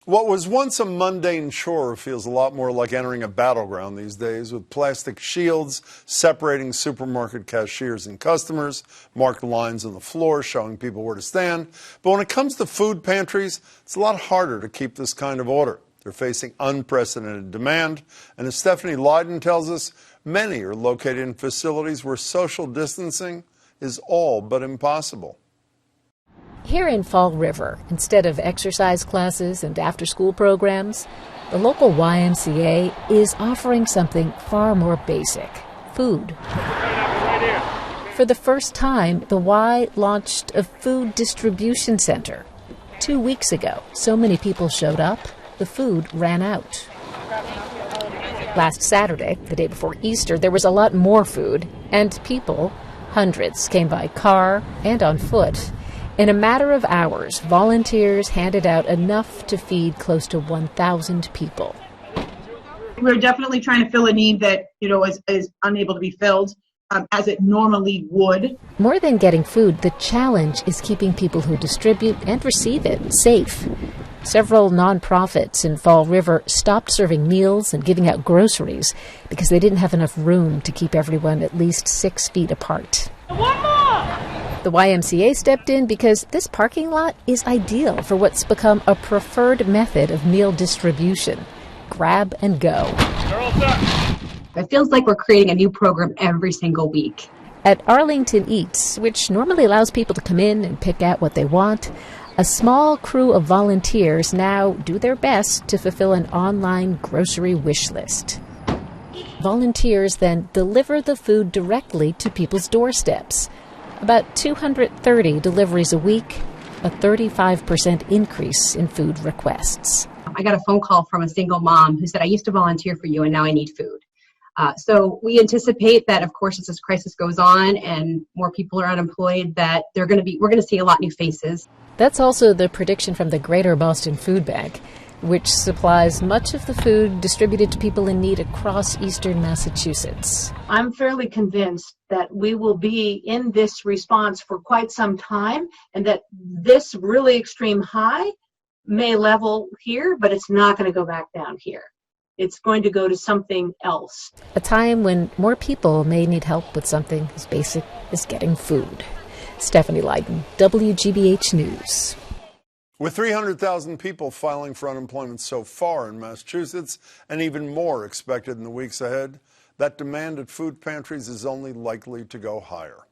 What was once a mundane chore feels a lot more like entering a battleground these days, with plastic shields separating supermarket cashiers and customers, marked lines on the floor showing people where to stand. But when it comes to food pantries, it's a lot harder to keep this kind of order. They're facing unprecedented demand, and as Stephanie Leydon tells us, many are located in facilities where social distancing is all but impossible. Here in Fall River, instead of exercise classes and after-school programs, the local YMCA is offering something far more basic: food. For the first time, the Y launched a food distribution center. 2 weeks ago, so many people showed up, the food ran out. Last Saturday, the day before Easter, there was a lot more food, and people, hundreds, came by car and on foot. In a matter of hours, volunteers handed out enough to feed close to 1,000 people. We're definitely trying to fill a need that, is unable to be filled as it normally would. More than getting food, the challenge is keeping people who distribute and receive it safe. Several nonprofits in Fall River stopped serving meals and giving out groceries because they didn't have enough room to keep everyone at least 6 feet apart. One more! The YMCA stepped in because this parking lot is ideal for what's become a preferred method of meal distribution: grab and go. It feels like we're creating a new program every single week. At Arlington Eats, which normally allows people to come in and pick out what they want, a small crew of volunteers now do their best to fulfill an online grocery wish list. Volunteers then deliver the food directly to people's doorsteps. About 230 deliveries a week, a 35% increase in food requests. I got a phone call from a single mom who said, "I used to volunteer for you and now I need food." So we anticipate that, of course, as this crisis goes on and more people are unemployed, that we're going to see a lot of new faces. That's also the prediction from the Greater Boston Food Bank, which supplies much of the food distributed to people in need across eastern Massachusetts. I'm fairly convinced that we will be in this response for quite some time, and that this really extreme high may level here, but it's not going to go back down here. It's going to go to something else. A time when more people may need help with something as basic as getting food. Stephanie Leydon, WGBH News. With 300,000 people filing for unemployment so far in Massachusetts, and even more expected in the weeks ahead, that demand at food pantries is only likely to go higher.